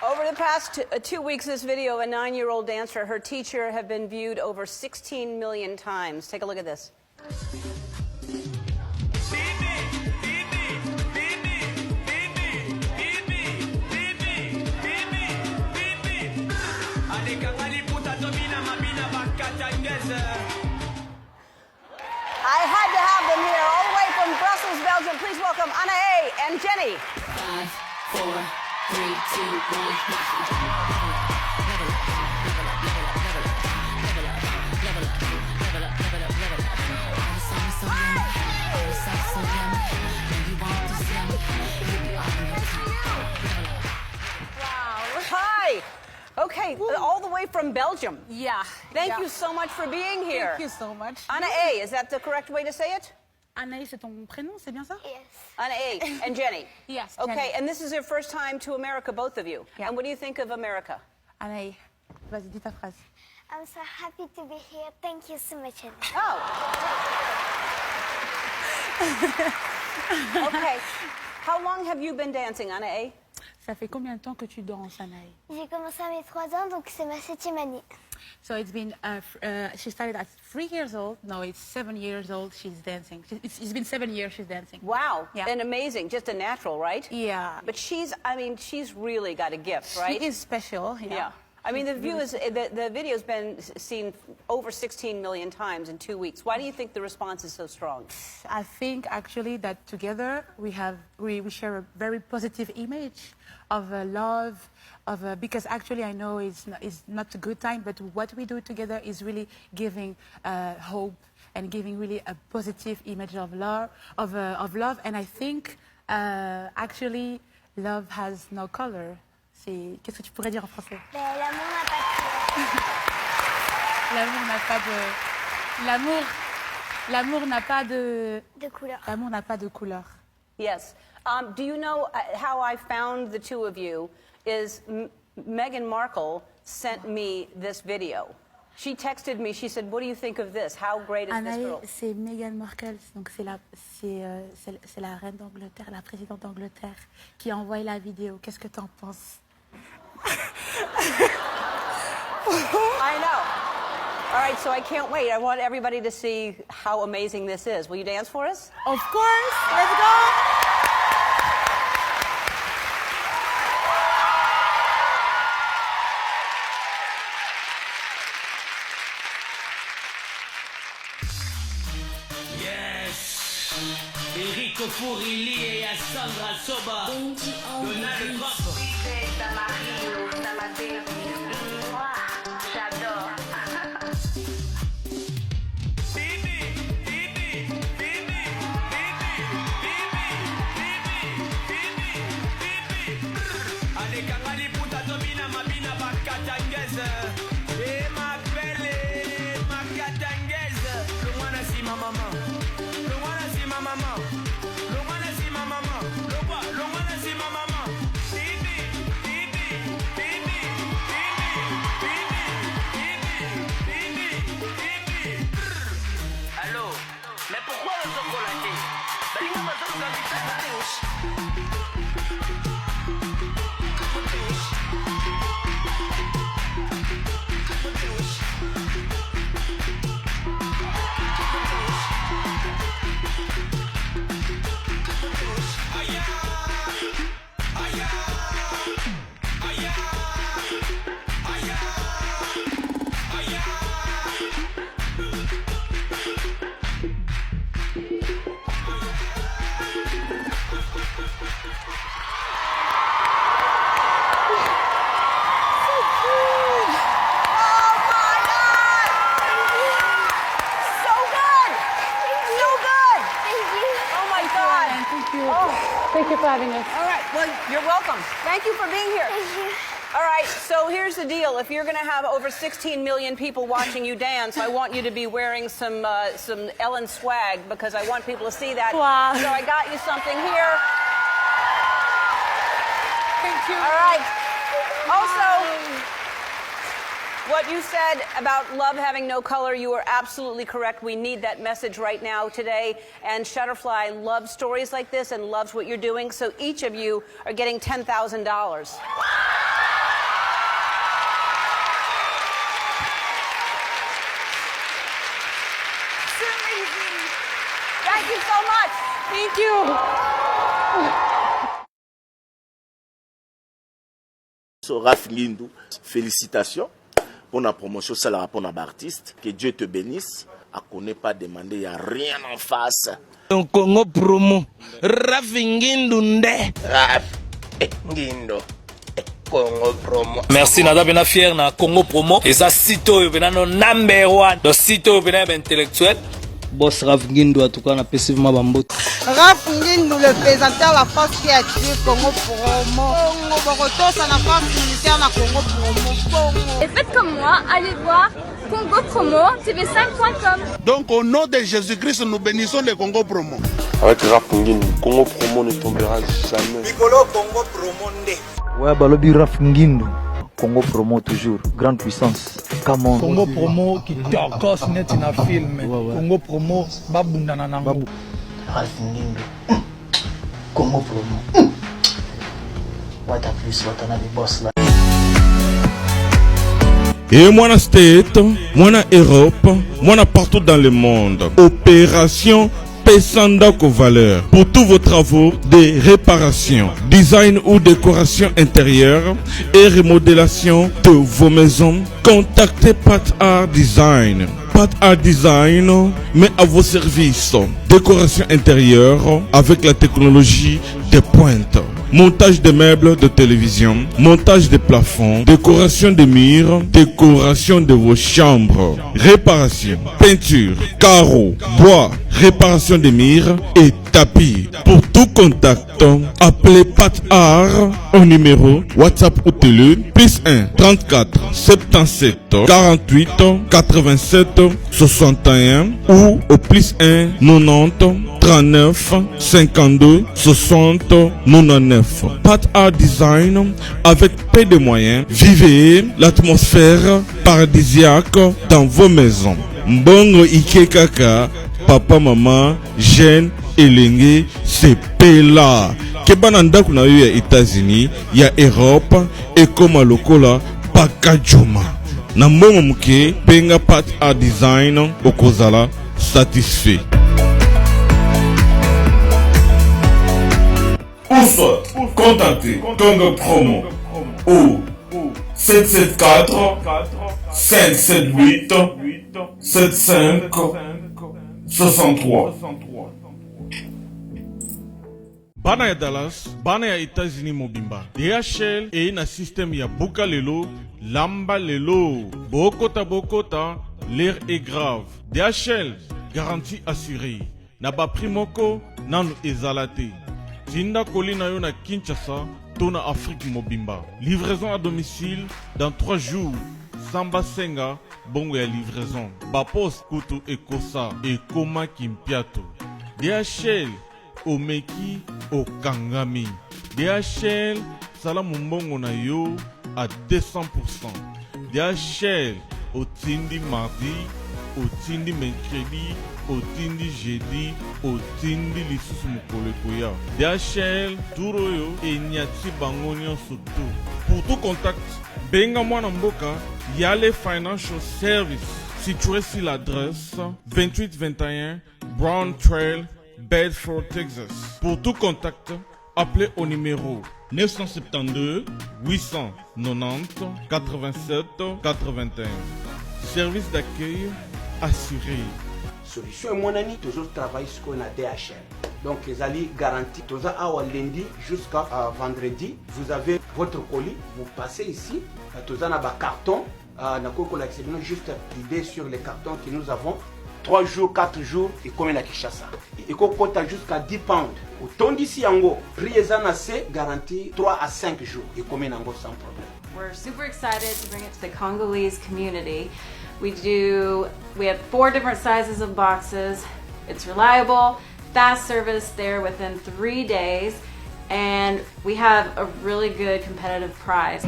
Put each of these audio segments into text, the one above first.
Over the past 2 weeks, this video of a 9-year-old dancer, her teacher, have been viewed over 16 million times. Take a look at this. I had to have them here, all the way from Brussels, Belgium. Please welcome Anna A. and Jenny. 5, 4, 3, 2, 1. Hi. Okay, all the way from Belgium. Yeah. Thank you so much for being here. Thank you so much. Anna A., is that the correct way to say it? Anaïs, c'est ton prénom, c'est bien ça? Yes. Anna A. and Jenny. Yes. Okay, Jenny. and this is your first time to America, both of you. Yeah. And what do you think of America? Anaïs, vas-y, dis ta phrase. I'm so happy to be here. Thank you so much. Oh. Okay. How long have you been dancing, Anna A.? Ça fait combien de temps que tu danses, Anaïs? J'ai commencé à mes 3 ans, donc c'est ma 7e année. So it's been, she started at 3 years old. No, it's 7 years old she's dancing. It's been 7 years she's dancing. Wow. Yeah. And amazing, just a natural, right? Yeah. But she's really got a gift, right? She is special, Yeah. I mean, the video's been seen over 16 million times in 2 weeks. Why do you think the response is so strong? I think actually that together we share a very positive image of love, because actually I know it's not a good time, but what we do together is really giving hope and giving really a positive image of love, and I think actually love has no color. Qu'est-ce que tu pourrais dire en français? L'amour n'a pas de couleur. L'amour n'a pas de... L'amour n'a pas de... De couleur. L'amour n'a pas de couleur. Yes. Do you know how I found the two of you? Is Meghan Markle sent me this video. She texted me, she said, what do you think of this? How great is this girl? C'est Meghan Markle, donc c'est la reine d'Angleterre, la présidente d'Angleterre, qui a envoyé la vidéo. Qu'est-ce que tu en penses? I know. All right, so I can't wait. I want everybody to see how amazing this is. Will you dance for us? Of course. Let's go. Enrico Furilli et Sandra Soba. Donald Trump. J'adore. Thank you for having us. All right, well, you're welcome. Thank you for being here. Thank you. All right, so here's the deal. If you're going to have over 16 million people watching you dance, I want you to be wearing some Ellen swag, because I want people to see that. Wow. So I got you something here. Thank you. All right. Also, What you said about love having no color, you are absolutely correct. We need that message right now today. And Shutterfly loves stories like this and loves what you're doing. So each of you are getting $10,000. Thank you so much. Thank you. So, Raph Ngindou, félicitations pour la promotion, ça la rapport à l'artiste. Que Dieu te bénisse. À connaît pas demander, il n'y a rien en face. Congo promo. Raph Ngindou nde. Raph Ngindou. Congo promo. Merci nada bena fier na Congo promo. Et ça sito yo bena no number 1. Do sito yo bena intellectuel. Boss Raph Ngindou en tout cas on a passivement bambote. Raph Ngindou le présentateur la force qui a tué Congo promo. Congo Boroto ça n'a pas militaire na Congo promo. Et faites comme moi, allez voir Congo Promo, tv5.com. Donc au nom de Jésus-Christ, nous bénissons le Congo Promo. Avec Raph Ngindou, Congo Promo ne tombera jamais. Bigolo Congo Promo nde. Ouais, balobi Raph Ngindou. Congo Promo toujours, grande puissance. Comment Congo Promo qui torcos net na film. Congo Promo babunda na nango. Raph Ngindou. Congo Promo. What a plus, what another boss là. Et moi na State, moi na Europe, moi na partout dans le monde. Opération Pesandako Valeur. Pour tous vos travaux de réparation, design ou décoration intérieure et remodélation de vos maisons, contactez Pat Art Design. Pat Art Design met à vos services décoration intérieure avec la technologie de pointe. Montage des meubles de télévision, montage des plafonds, décoration des murs, décoration de vos chambres, réparation, peinture, carreaux, bois, réparation des murs et tapis. Pour tout contact, appelez Pat Art au numéro WhatsApp ou télé plus 1 34 77 48 87 61 ou au plus 1 90 39 52 60 99. Pat Art Design avec peu de moyens. Vivez l'atmosphère paradisiaque dans vos maisons. Mbongo Ike Kaka, papa, maman, jeune, elenge, c'est pela. Kebananda kuna yo ya États-Unis, ya Europe, et comme lokola Pakajuma. Na mbongo muke, penga Pat Art Design, okozala satisfait. Ou soit, contactez Congo Promo au 774 578 75 63. Bana ya Dallas, bana ya États-Unis mobimba. DHL et na système ya Buka lelo, lamba lelo. Bokota, l'air est grave. DHL, garantie assurée. Naba primoko, nanu ezalate. Tinda kolina yo na Kinshasa, tona Afrique mobimba. Livraison à domicile dans 3 jours. Samba Senga, bongo ya livraison. Bapos Kutu Ekosa et Koma Kimpiato. DHL, Omeki, Okangami. DHL, Salamu Mbongo na yo à 200%. DHL, Otindi mardi, Otindi mercredi, Otindi jeudi, Otindi lisusu mokolo ekoya. DHL, Turoyo et Nyati Bangonyo surtout. Pour tout contact, benga mwana mboka, Yale Financial Service, situé sur l'adresse 2821 Brown Trail, Bedford, Texas. Pour tout contact, appelez au numéro 972 890 87 81. Service d'accueil assuré. Solution et mon ami toujours travaille sur qu'on a DHL. Donc les alliés garantis tous à lundi jusqu'à vendredi. Vous avez votre colis, vous passez ici. Tous en a carton. Juste l'idée sur les cartons que nous avons. 3 jours, 4 jours et comme la Kinshasa. Et qu'on compte jusqu'à 10 pounds. Autant d'ici en prix assez garanti 3 à 5 jours et comme en sans problème. We're super excited to bring it to the Congolese community. We have 4 different sizes of boxes. It's reliable, fast service there within 3 days, and we have a really good competitive price.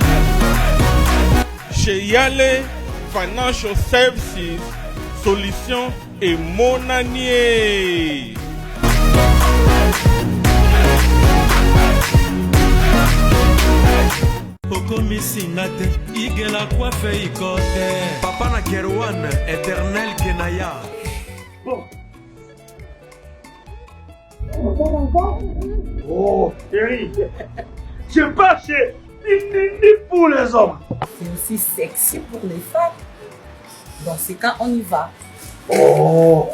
Chez Yale Financial Services, Solutions et Monanier. Okomisinate, igela coiffe ikote. Papa na Kerwan, éternel Kenaya. Bon. Oh, Thierry, je pars chez ni pour les hommes. C'est aussi sexy pour les femmes. Dans ces cas, on y va. Oh.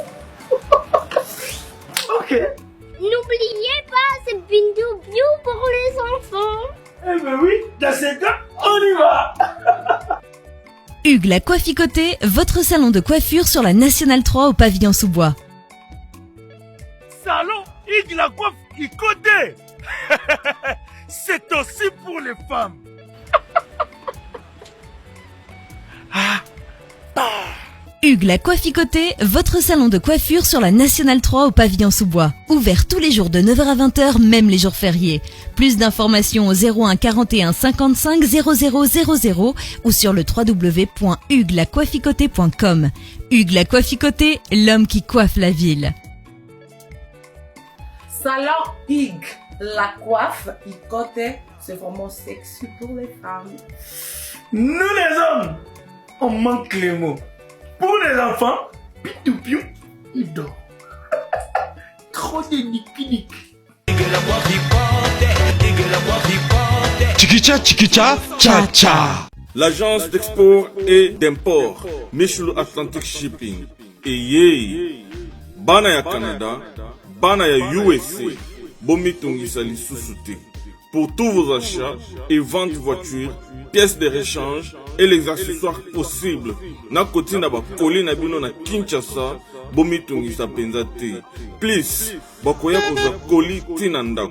Ok. N'oubliez pas, c'est Bindou Biou pour les enfants. Eh ben oui, dans ces cas, on y va. Hugues la Coifficoté, votre salon de coiffure sur la Nationale 3 au pavillon sous-bois. Salon Hugues la Coifficoté. C'est aussi pour les femmes. Hugues la Coifficoté, votre salon de coiffure sur la Nationale 3 au pavillon sous-bois. Ouvert tous les jours de 9h à 20h, même les jours fériés. Plus d'informations au 01 41 55 0000 ou sur le www.huguelacoifficoté.com. Hugues la Coifficoté, l'homme qui coiffe la ville. Salon Hugues la coiffe icoté, c'est vraiment sexy pour les femmes. Nous les hommes, on manque les mots. Pour les enfants, pitou-piou, il dort. Trop de nick-nick. Chikicha, chikicha, cha cha. L'agence d'export et d'import, Michel Atlantic Shipping. Et yé, bana ya Canada, bana ya USA, bomitungisa lisusuti. Pour tous vos achats et ventes de voitures, pièces de rechange et les accessoires possibles. Na koti na ba koli na bino na Kinshasa, bomitungisa penzate. Please, bakoya koza koli tinanda.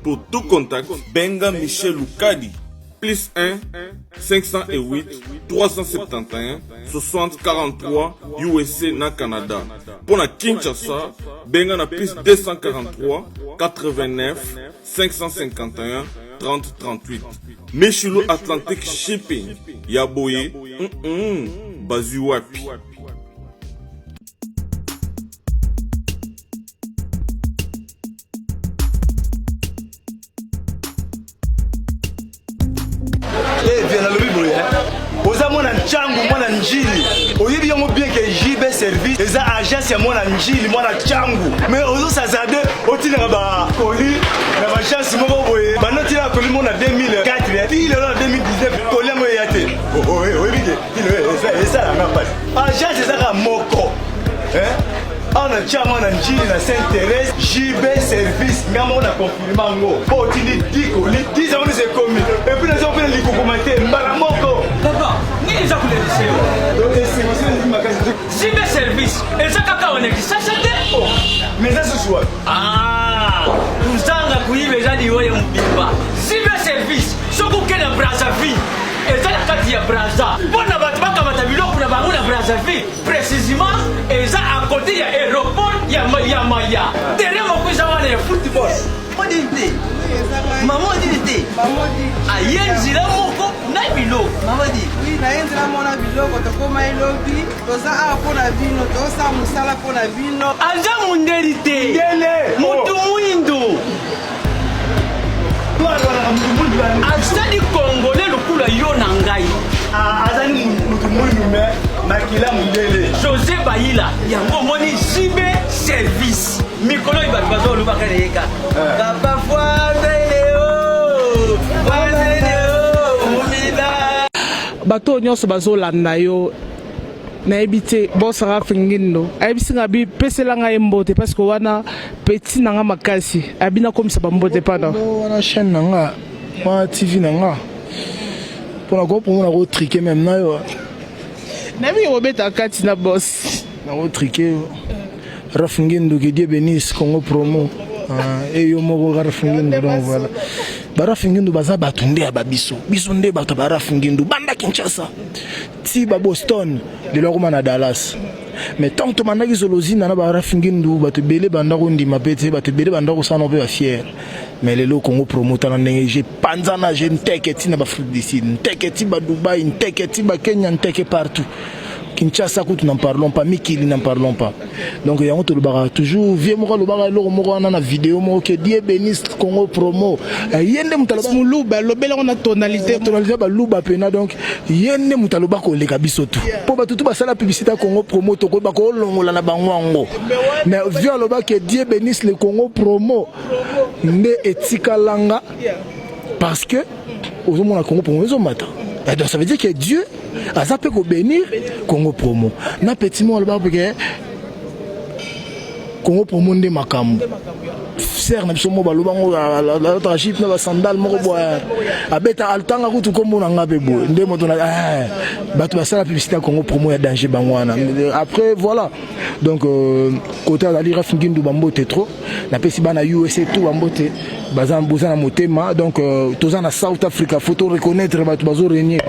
Pour tout contact, benga Michel Lukadi. Plus 1 508 371 60 43 USA na Canada. Pour la Kinshasa, benga na plus 243 89 551 30 38. Michelo Atlantic Shipping. Yaboye, Bazuapi. Viens dans le Bible. Oza mwana nchangu mwana njili. Oyebi yango bien que JB service eza agence ya mwana njili mwana changu. Mais ozo sazade otina ba koli na ba chance moko boye. Banoti na koli mona 2004 puis le 2019 koli mo yate. Oyebi que il ça la même passe. Agence eza ka moko. On a déjà mon njili na Saint-Thérèse JB service ngamo na confirmer ngo po tindi diko li 10 ans c'est commis et puis les autres les commenter mbala moko papa ni les akulelise donc c'est moi c'est ma case JB service et ça kaka on est ça c'était mais ça ce soir uzanga kuibe jadi wewe mbimba JB service soko kena Brazzaville eza na kati ya Brazza bona batu bakamata biloko na bango na Brazzaville précisément eza à côté ya aéroport ya Maya derrière mokuza wana ya football modité maman dit ayenzila moko na biloko maman dit oui nayenzila mona biloko tokoma elobi toza a pona bino tosa musala pona bino anja mundeli te mutu mwindo azali congolais lokula yo na ngai azali mutu mwindu me makila mundele José Bayila yango moni JB service mikolo ibatu bazolobaka leka papa foideleo bato nyonso bazolanda yo nayebi te bosaka fingindo ayebisi nga bipesela ngai mbote parce que wana petit nanga makasi abi nakomisa bambote pana wana chaîne nanga wana tv nanga mpona kopomona kotrike meme na yo nayebi kobeta kati na bos nakotrike rafingindo que Dieu bénisse Congo promo et yo moko rafingindo donc voilà barafingindo baza bato nde ya babiso biso nde bato barafingindo banda Kinshasa ti ba Boston lelo koma na Dallas mais tant que manaki zolozina na ba rafingindu bato belé bandako ndima pete bato belé bandako sana pe ba fier mais les lots Congo promoteur na j'ai panzana j'ai nteketi na ba Afrique du Sud nteketi ba Dubaï nteketi ba Kenya nteke partout Kinshasa nous n'en parlons pas Mikili n'en parlons pas donc yango to le toujours vieux moko le bara lo moko na vidéo moko que Dieu bénisse Congo promo yende mutaloba muluba lobela on a tonalité ba luba pena donc yende mutaloba ko leka biso tout po ba tout ba sala publicité Congo promo to ko ba ko longola na bangwango mais vieux loba que Dieu bénisse le Congo promo nde etika langa parce que aux hommes Congo promo ils ont matin donc ça veut dire que Dieu a ça peut bénir Congo promo na petit mot là parce que Congo promo ndé makambo ser na biso mo balobango la trachip na ba sandal moko boya abeta altanga kutu kombo na ngabe bo ndé moto na bato ba sala publicité Congo promo ya danger bangwana après voilà donc côté à lire Rafingindu bambote trop na pesi bana USA tout bambote bazan bozana motema donc tozana South Africa faut reconnaître bato bazo régner